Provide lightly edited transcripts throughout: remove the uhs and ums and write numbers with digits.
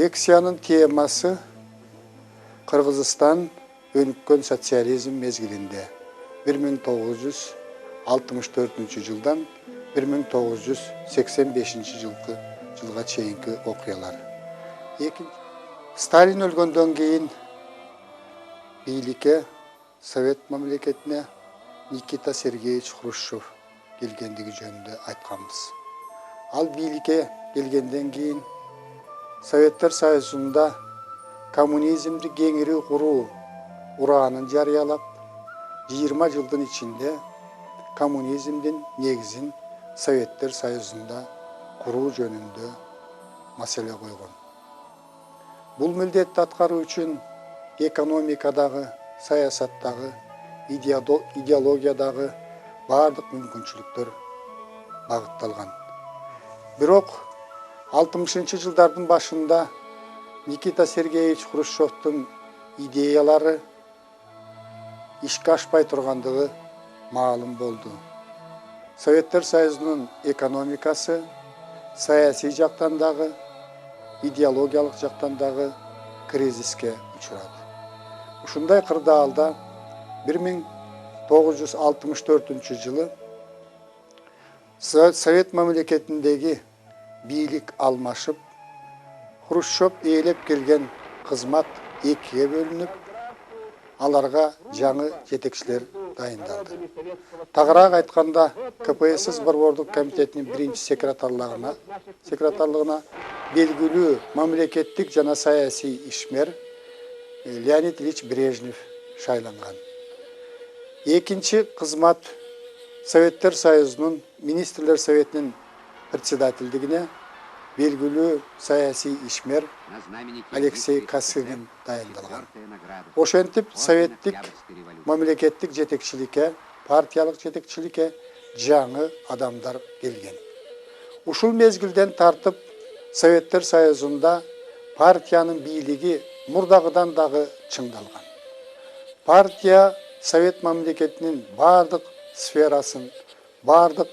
Лекциянын темасы Кыргызстан өнүккөн социализм мезгилинде 1964 жылдан 1985 жылга чейинки окуялар. Сталин өлгөндөн кийин бийликке Совет мамлекетине Никита Сергеевич Хрущев келгендиги жөнүндө айтканбыз. Ал бийликке келгенден кийин Советтер Союзунда коммунизмди кеңири куруу ураанын жарыялап, 20 жылдын ичинде коммунизмдин негизин Советтер Союзунда куруу жөнүндө маселе койгон. Бул милдетти аткаруу үчүн экономикадагы, саясаттагы, идеологиядагы бардык мүмкүнчүлүктөр багытталган. Бирок 60 жылдардын башында Никита Сергеевич Хрущевдун идеялары ишке ашпай тургандыгы маалым болду. Советтер Союзунун экономикасы саясий жактан дагы, идеологиялык жактан дагы кризиске учурады. Ушундай кырдаалда 1964 жылы Совет мамлекетиндеги бийлик алмашып, Хрущев ээлеп келген кызмат экиге бөлүнүп, аларга жаңы жетекчилер дайындалды. Тагыраак айтканда, КПСС Борбордук комитетинин биринчи секретарлыгына белгилүү мамлекеттик жана саясий ишмер Леонид Ильич Брежнев шайланган. Экинчи кызмат Советтер Союзунун Министрлер Советинин председательдигине белгилүү саясий ишмер Алексей Косыгин дайындалган. Ошентип советтик мамлекеттик жетекчиликке, партиялык жетекчиликке жаңы адамдар келген. Ушул мезгилден тартып Советтер Союзунда партиянын бийлиги мурдагыдан дагы чыңдалган. Партия Совет мамлекетинин бардык сферасын, бардык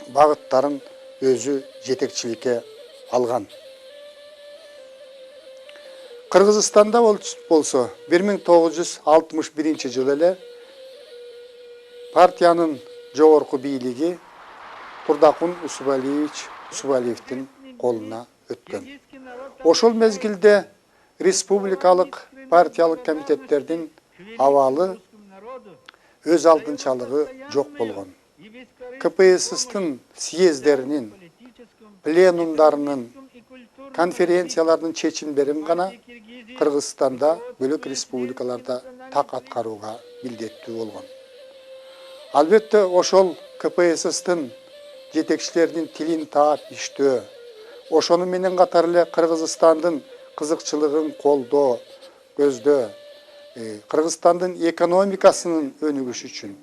багыттарын өзү жетекчиликке алган. Кыргызстанда болсо 1961 жылы эле партиянын жогорку бийлиги Турдакун Усубалиевдин колуна өткөн. Ошол мезгилде республикалык партиялык комитеттердин абалы өз алдынчалыгы жок болгон. КПССтин съездеринин, пленумдарынын, конференциялардын чечимдерин гана Кыргызстанда бөлөк республикаларда так аткарууга милдеттүү болгон. Албетте ошол КПССтин жетекчилеринин тилин таап иштөө, ошону менен катар эле Кыргызстандын кызыкчылыгын колдоо, көздөө, Кыргызстандын экономикасынын өнүгүшү үчүн,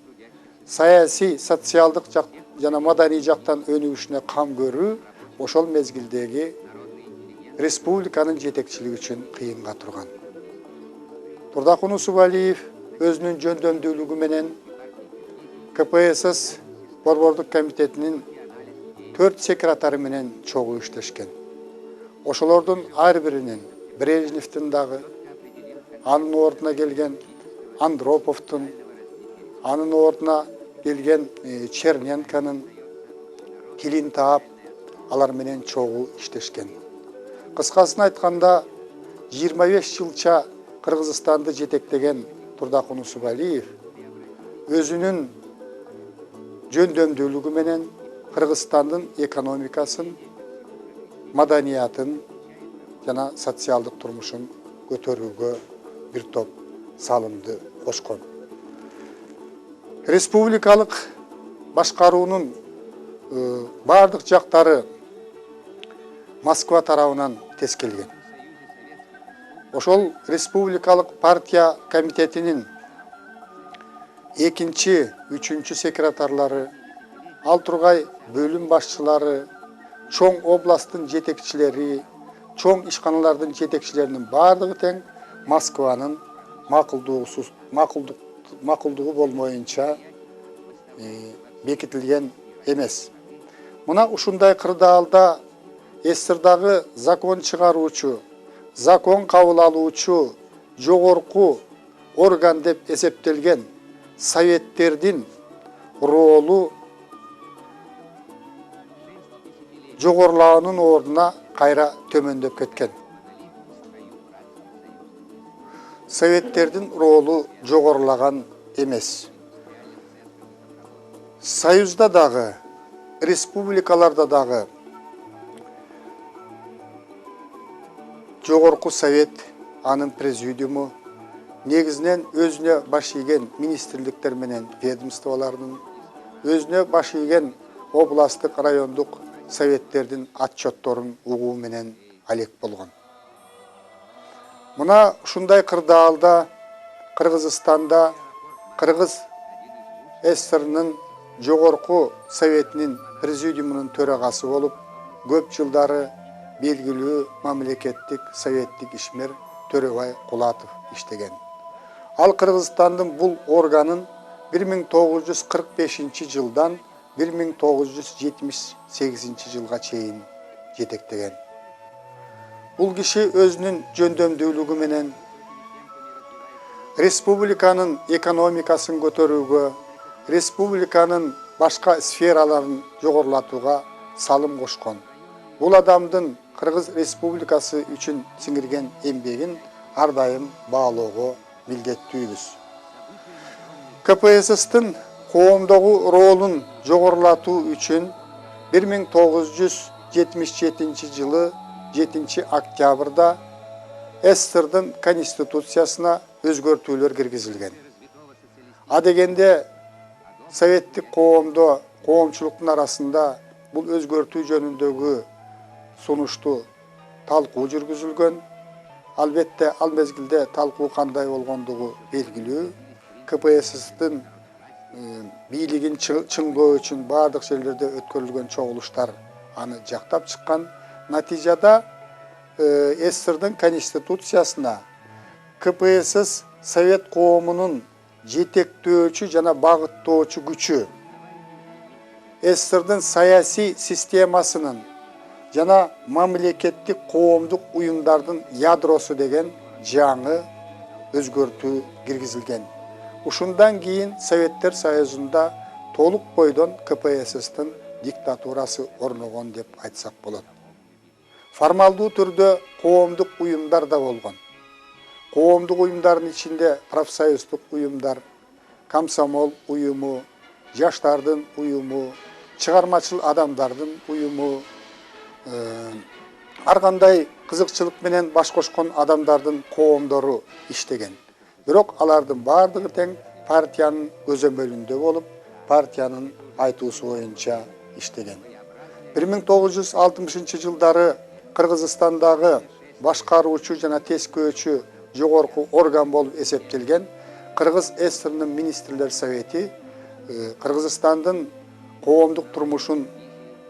саясий, социалдык жана маданий жактан өнүгүшүнө кам көрүү ошол мезгилдеги республиканын жетекчилиги үчүн кыйынга турган. Турдакун Усубалиев өзүнүн жөндөмдүүлүгү менен КПСС Борбордук комитетинин 4 секретары менен чогуу иштешкен. Ошолордун ар биринин Брежневдин дагы, анын ордуна келген Андроповдун, анын ордуна келген Черненконун тилин таап, алар менен чогуу иштешкен. Кыскасын айтканда, 25 жылча Кыргызстанды жетектеген Турдакун Усубалиев өзүнүн жөндөмдүүлүгү менен Кыргызстандын экономикасын, маданиятын жана социалдык турмушун көтөрүүгө бир топ салымды кошкон. Республикалык башкаруунун бардык жактары Москва тарабынан тескелген. Ошол республикалык партия комитетинин экинчи, үчүнчү секретарлары, ал тургай бөлүм башчылары, чоң областтын жетекчилери, чоң ишканалардын жетекчилеринин бардыгы тең Москванын макулдугу болмоюнча бекитилген эмес. Мына ушундай кырдаалда СССРдагы закон чыгаруучу закон кабыл алуучу жогорку орган деп эсептелген советтердин ролу жогорулаганын ордуна кайра төмөндөп кеткен. Советтердин ролу жогорулаган эмес. Союзда дагы, республикаларда дагы жогорку совет, анын президиуму негизинен өзүнө баш ийген министрликтер менен ведомстволордун, өзүнө баш ийген областтык, райондук советтердин отчетторун угуу менен алек болгон. Мына ушундай кырдаалда Кыргызстанда Кыргыз ССРнын жогорку советинин президиумунун төрагасы болуп, көп жылдары белгилүү мамлекеттик советтик ишмер Төрөбай Кулатов иштеген. Ал Кыргызстандын бул органын 1945 жылдан 1978 жылга чейин жетектеген. Бул киши өзүнүн жөндөмдүүлүгү менен республиканын экономикасын көтөрүүгө, республиканын башка сфераларын жогорулатууга салым кошкон. Бул адамдын Кыргыз Республикасы үчүн сиңирген эмгегин ар дайым баалоого милдеттүүбүз. КПССтин коомдогу ролун жогорулатуу үчүн 1977 жылы 7 октябрда СССРдын конституциясына өзгөртүүлөр киргизилген. А дегенде советтик коомдо, коомчулуктун арасында бул өзгөртүү жөнүндөгү сунушту талкуу жүргүзүлгөн. Албетте ал мезгилде талкуу кандай болгондугу белгилүү. КПССтин бийлигин чыңдоо үчүн бардык жерлерде өткөрүлгөн чогулуштар аны жактап чыккан. Натыйжада СССРдын конституциясына КПСС совет коомунун жетектөөчү жана багыттоочу күчү, СССРдын саясий системасынын жана мамлекеттик коомдук уюмдардын ядросу деген жаңы өзгөртүү киргизилген. Ушундан кийин Советтер Союзунда толук бойдон КПССтин диктатурасы орногон деп айтсак болот. Формалдуу түрдө коомдук уюмдар да болгон. Коомдук уюмдардын ичинде профсоюздук уюмдар, комсомол уюму, жаштардын уюму, чыгармачыл адамдардын уюму, ар кандай кызыкчылык менен баш кошкон адамдардын коомдору иштеген. Бирок алардын бардыгы тең партиянын көзөмөлүндө болуп, партиянын айтуусу боюнча иштеген. 1960 жылдары Кыргызстандагы башкаруучу жана тескөөчү жогорку орган болуп эсептелген Кыргыз ССРнын министрлер совети Кыргызстандын коомдук турмушун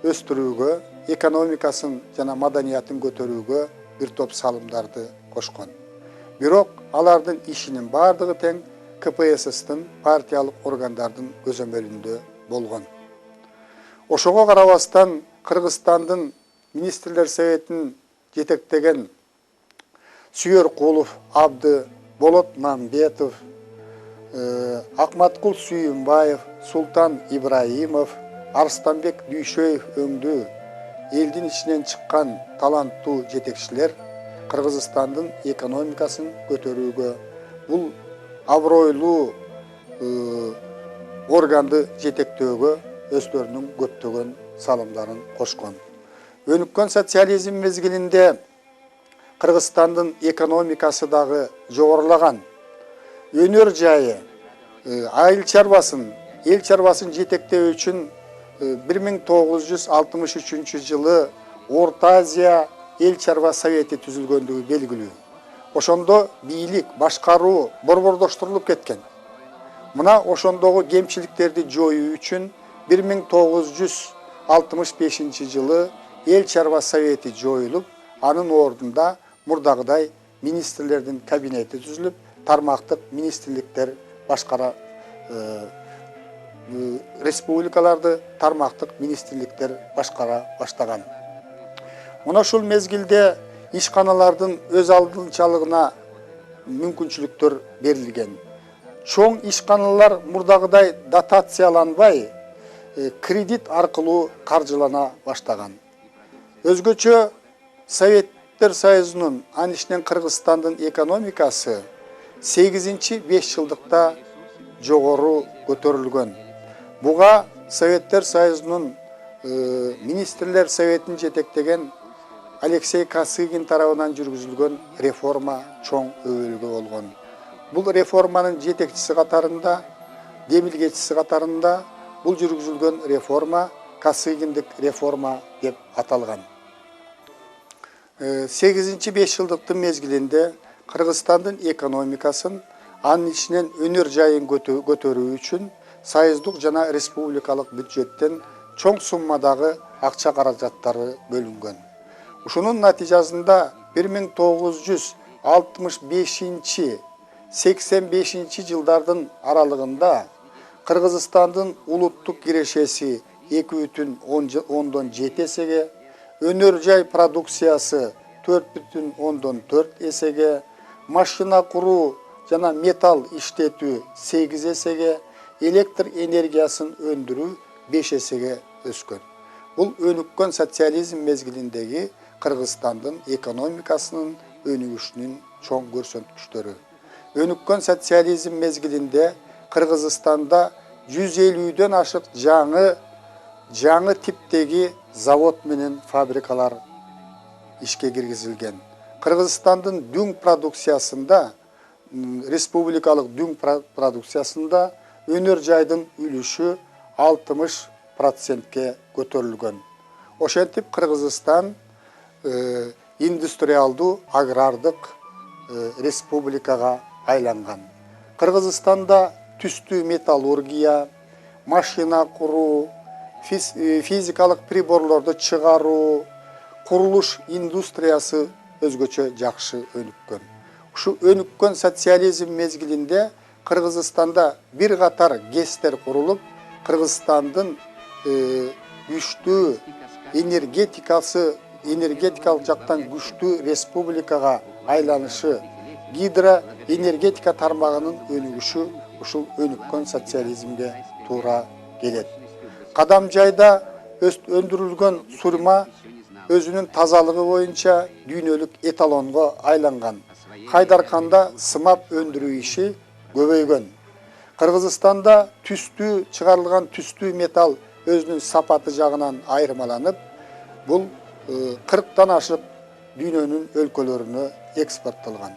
өстүрүүгө, экономикасын жана маданиятын көтөрүүгө бир топ салымдарды кошкон. Бирок алардын ишинин бардыгы тең КПССтин партиялык органдардын көзөмөлүндө болгон. Ошого карабастан Кыргызстандын министрлер советин жетектеген Сүйөркулов Абды, Болот Мамбетов, Акматкул Сүйүнбаев, Султан Ибраимов, Арстанбек Дүйшөев өңдүү элдин ичинен чыккан таланттуу жетекчилер Кыргызстандын экономикасын көтөрүүгө, бул абройлуу органды жетектөөгө өздөрүнүн көптөгөн салымдарын кошкон. Өнүккөн социализм мезгилинде Кыргызстандын экономикасы дагы жогорулаган. Өнөр жайы, айыл чарбасын, эл чарбасын жетектөө үчүн 1963 жылы Орта Азия эл чарба совети түзүлгөндүгү белгилүү. Ошондо бийлик, башкаруу борбордоштурулуп кеткен. Мына ошондогу кемчиликтерди жоюу үчүн 1965 жылы эл чарба совети жоюлуп, анын ордунда мурдагыдай министрлердин кабинети түзүлүп, тармактык министрликтер башкара республикаларды тармактык министрликтер башкара баштаган. Мына ушул мезгилде ишканалардын өз алдынчалыгына мүмкүнчүлүктөр берилген. Чоң ишканалар мурдагыдай дотацияланбай, кредит аркылуу каржылана баштаган. Өзгөчө Советтер Союзунун, анын ичинен Кыргызстандын экономикасы 8-5 жылдыкта жогору көтөрүлгөн. Буга Советтер Союзунун министрлер советин жетектеген Алексей Косыгин тарабынан жүргүзүлгөн реформа чоң өбөлгө болгон. Бул реформанын жетекчиси катарында, демилгечиси катарында бул жүргүзүлгөн реформа Косыгиндик реформа деп аталган. 8-5 жылдыктын мезгилинде Кыргызстандын экономикасын, анын ичинен өнөр жайын көтөрүү үчүн союздук жана республикалык бюджеттен чоң суммадагы акча каражаттары бөлүнгөн. Ушунун натыйжасында 1965-85 жылдардын аралыгында Кыргызстандын улуттук кирешеси 2,7 эсеге, өнөр жай продукциясы 4,4 эсеге, машина куруу жана металл иштетүү 8 эсеге, электр энергиясын өндүрүү 5 эсеге өскөн. Бул өнүккөн социализм мезгилиндеги Кыргызстандын экономикасынын өнүгүшүнүн чоң көрсөткүчтөрү. Өнүккөн социализм мезгилинде Кыргызстанда 150ден ашык жаңы типтеги завод менен фабрикалар ишке киргизилген. Кыргызстандын дүң продукциясында, республикалык дүң продукциясында өнөр жайдын үлүшү 60%ке көтөрүлгөн. Ошентип Кыргызстан индустриалдуу агрардык республикага айланган. Кыргызстанда түстүү металлургия, машина куруу, физикалык приборлорду чыгаруу, курулуш индустриясы өзгөчө жакшы өнүккөн. Ушу өнүккөн социализм мезгилинде Кыргызстанда бир катар ГЭСтер курулуп, Кыргызстандын күчтүү энергетикалык жактан күчтүү республикага айланышы, гидроэнергетика тармагынын өнүгүшү ушул өнүккөн социализмге туура келет. Кадам жайда өндүрүлгөн сурма өзүнүн тазалыгы боюнча дүйнөлүк эталонго айланган. Хайдарканда сымап өндүрүү иши көбөйгөн. Кыргызстанда чыгарылган түстүү металл өзүнүн сапаты жагынан айырмаланып, бул 40тан ашык дүйнөнүн өлкөлөрүнө экспорттолгон.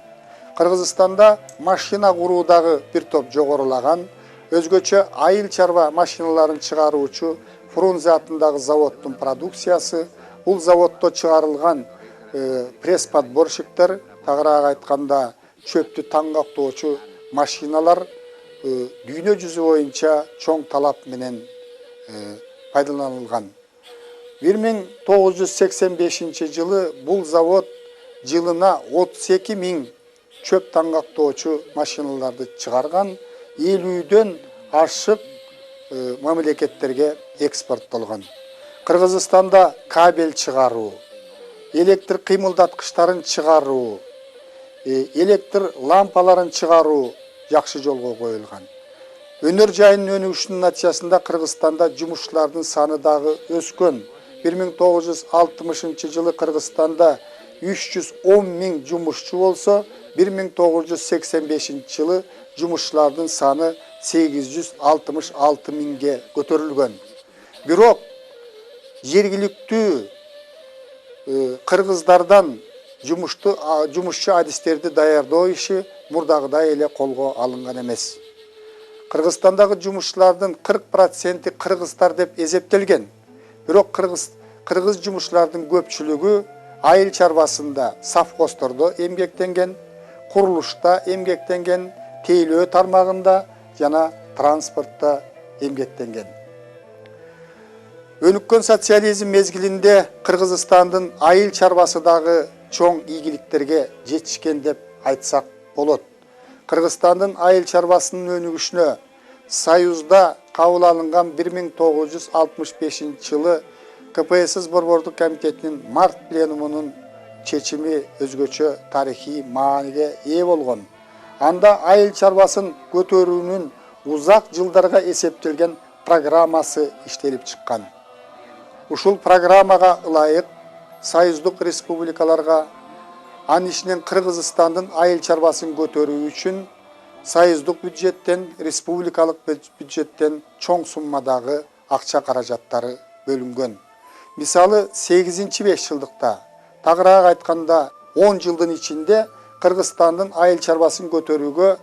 Кыргызстанда машина куруудагы бир топ жогорулаган, өзгөчө айыл чарба машиналарын чыгаруучу Фрунзе атындагы заводдун продукциясы, бул заводдо чыгарылган пресс-подборщиктер, тагыраак айтканда чөптү таңгактоочу машиналар дүйнө жүзү боюнча чоң талап менен пайдаланылган. 1985 жылы бул завод жылына 32 000 чөп таңгактоочу машиналарды чыгарган, 50ден ашык мамлекеттерге экспорттолгон. Кыргызстанда кабель чыгаруу, электр кыймылдаткычтарын чыгаруу, электр лампаларын чыгаруу жакшы жолго коюлган. Өнөр жайынын өнүгүшүнүн натыйжасында Кыргызстанда жумушчулардын саны дагы өскөн. 1960 жылы Кыргызстанда 310 000 жумушчу болсо, 1985 жылы жумушчулардын саны 866 000ге көтөрүлгөн. Бирок жергиликтүү кыргыздардан жумушчу адистерди даярдоо иши мурдагыдай эле колго алынган эмес. Кыргызстандагы жумушчулардын 40% кыргыздар деп эсептелген. Бирок кыргыз жумушчулардын көпчүлүгү айыл чарбасында, совхоздордо эмгектенген, курулушта эмгектенген, тейлөө тармагында жана транспортто эмгектенген. Өнүккөн социализм мезгилинде Кыргызстандын айыл чарбасы дагы чоң ийгиликтерге жетишкен деп айтсак болот. Кыргызстандын айыл чарбасынын өнүгүшүнө Союзда кабыл алынган 1965 жылы КПСС борбордук комитетинин март пленумунун чечими өзгөчө тарихий мааниге ээ болгон. Анда айыл чарбасын көтөрүүнүн узак жылдарга эсептелген программасы иштелип чыккан. Ушул программага ылайык союздук республикаларга, анын ичинен Кыргызстандын айыл чарбасын көтөрүү үчүн союздук бюджеттен, республикалык бюджеттен чоң суммадагы акча каражаттары бөлүнгөн. Мисалы 8-5 жылдыкта, тагыраак айтканда 10 жылдын ичинде Кыргызстандын айыл чарбасын көтөрүүгө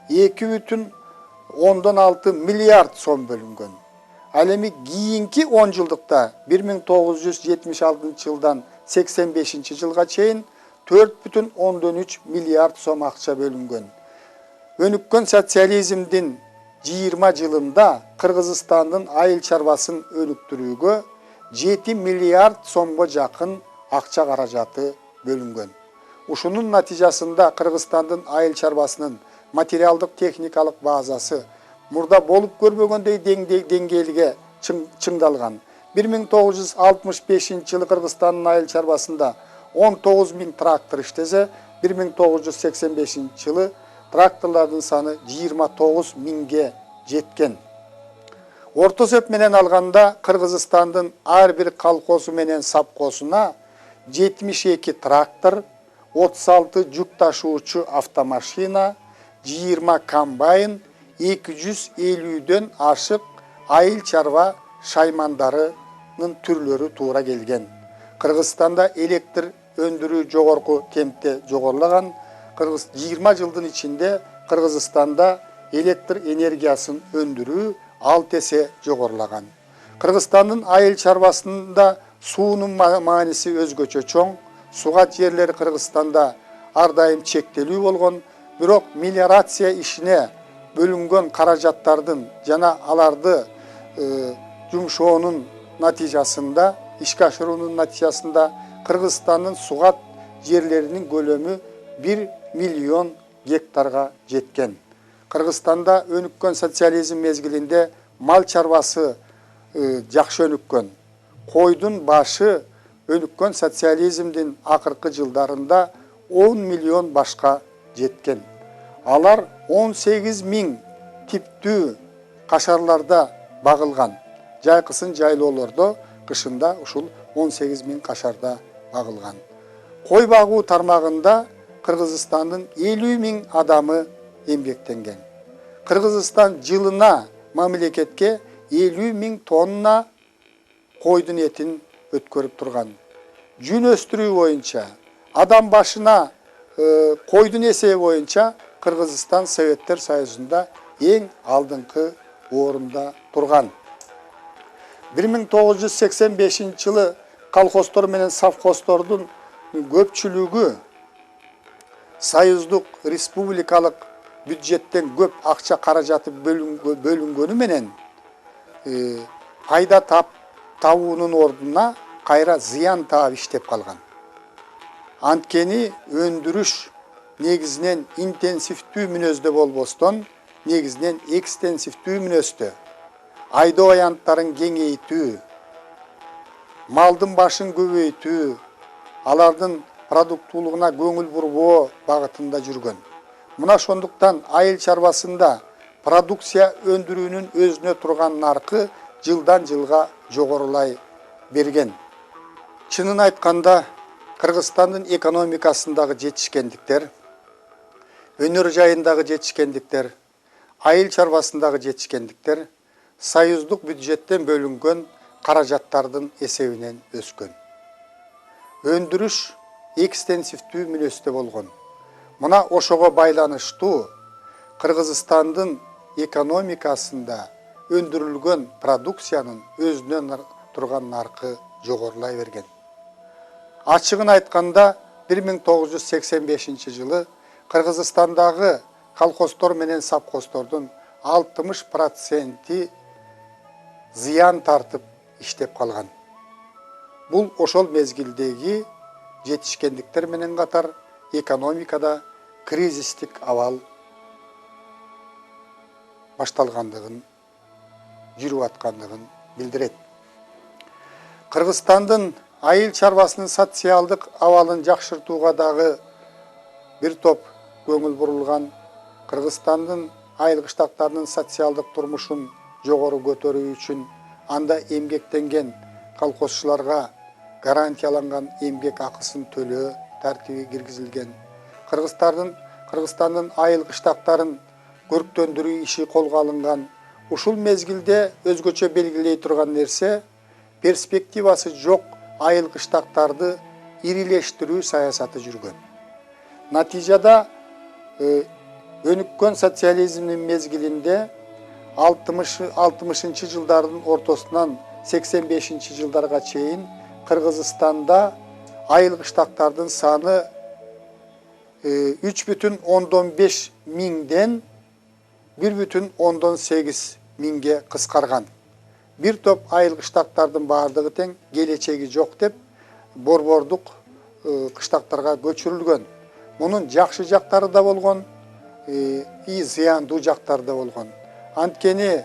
2,6 миллиард сом бөлүнгөн. Ал эми кийинки 10 жылдыкта 1976 жылдан 85 жылга чейин 4,3 миллиард сом акча бөлүнгөн. Өнүккөн социализмдин 20 жылында Кыргызстандын айыл чарбасын өнүктүрүүгө 7 миллиард сомго жакын акча каражаты бөлүнгөн. Ушунун натыйжасында Кыргызстандын айыл чарбасынын материалдык техникалык базасы мурда болуп көрбөгөндөй деңгээлге чыңдалган. 1965 жылы Кыргызстандын айыл чарбасында 19 000 трактор иштесе, 1985 жылы тракторлардын саны 29 000ге жеткен. Орто эсеп менен алганда Кыргызстандын ар бир колхозу менен сапкосуна 72 трактор, 36 жүк ташуучу автомашина, 20 комбайн, 250дөн ашык айыл чарба шаймандарынын түрлөрү туура келген. Кыргызстанда электр өндүрүү жогорку темпте жогорулаган. 20 жылдын ичинде Кыргызстанда электр энергиясын өндүрүү 6 эсе жогорулаган. Кыргызстандын айыл чарбасында суунун мааниси өзгөчө чоң. Суга жерлери Кыргызстанда ар дайым чектелүү болгон, бирок мелиорация ишине бөлүнгөн каражаттардын жана аларды жумшоонун натыйжасында, ишке ашыруунун натыйжасында Кыргызстандын сугат жерлеринин көлөмү 1 миллион гектарга жеткен. Кыргызстанда өнүккөн социализм мезгилинде мал чарбасы жакшы өнүккөн. Койдун башы өнүккөн социализмдин акыркы жылдарында 10 миллион башка жеткен. Алар 18 000 типтүү кашарларда багылган. Жайкысын жайлоолордо кышында ушул 18 000 кашарда багылган. Кой багуу тармагында Кыргызстандын 50 000 адамы эмгектенген. Кыргызстан жылына мамлекетке 50 000 тонна койдун этин өткөрүп турган. Жүн өстүрүү боюнча, адам башына койдун эсеби боюнча Кыргызстан Советтер Союзунда эң алдыңкы орунда турган. 1985 жылы колхоздор менен совхоздордун көпчүлүгү союздук республикалык бюджеттен көп акча каражаты бөлүнгөнү менен пайда табуунун ордуна кайра зыян таап иштеп калган. Анткени өндүрүш негизинен интенсивдүү мүнөздө болбостон, негизинен экстенсивдүү мүнөздө. Айдоо аянттарын кеңейтүү, малдын башын көбөйтүү, алардын продуктуулугуна көңүл бурбоо багытында жүргөн. Мына ошондуктан айыл чарбасында продукция өндүрүүнүн өзүнө турган наркы жылдан жылга жогорулай берген. Чынын айтканда, Кыргызстандын экономикасындагы жетишкендиктер, өнөр жайындагы жетишкендиктер, айыл чарбасындагы жетишкендиктер союздук бюджеттен бөлүнгөн каражаттардын эсебинен өскөн. Өндүрүш экстенсивдүү мүнөздө болгон. Мына ошого байланыштуу Кыргызстандын экономикасында өндүрүлгөн продукциянын өзүнөн турган наркы жогорулай берген. Ачыгын айтканда 1985 жылы Кыргызстандагы колхоздор менен совхоздордун 60% зыян тартып иштеп калган. Бул ошол мезгилдеги жетишкендиктер менен катар экономикада кризистик абал башталгандыгын, жүрүп аткандыгын билдирет. Кыргызстандын айыл чарбасынын социалдык абалын жакшыртууга дагы бир топ көңүл бурулган. Кыргызстандын айыл кыштактарынын социалдык турмушун жогору көтөрүү үчүн анда эмгектенген колхозчуларга гарантияланган эмгек акысын төлөө тартиби киргизилген. Кыргызстандын айыл кыштактарын көрктөндүрүү иши колго алынган. Ушул мезгилде өзгөчө белгилей турган нерсе перспективасы жок айыл кыштактарды ирилештирүү саясаты жүргөн. Натыйжада өнүккөн социализмдин мезгилинде 60 жылдардын ортосунан 85 жылдарга чейин Кыргызстанда айыл кыштактардын саны 3,5 миңден 1,8 миңге кыскарган. Бир топ айыл кыштактардын баардыгы тең келечеги жок деп борбордук кыштактарга көчүрүлгөн. Мунун жакшы жактары да болгон, зыяндуу жактары да болгон. Анткени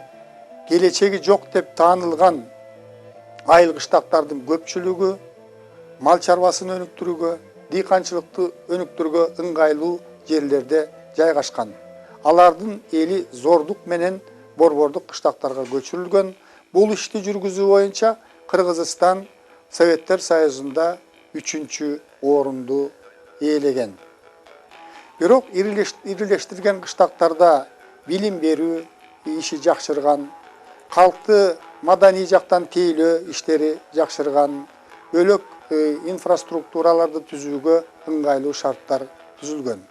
келечеги жок деп таанылган айыл кыштактардын көпчүлүгү мал чарбасын өнүктүрүүгө, дыйканчылыкты өнүктүрүүгө ыңгайлуу жерлерде жайгашкан. Алардын эли зордук менен борбордук кыштактарга көчүрүлгөн. Бул ишти жүргүзүү боюнча Кыргызстан Советтер Союзунда 3-чү орунду ээлеген. Бирок ирилештирген кыштактарда билим берүү иши жакшырган, калкты маданий жактан тейлөө иштери жакшырган, бөлөк инфраструктураларды түзүүгө ыңгайлуу шарттар түзүлгөн.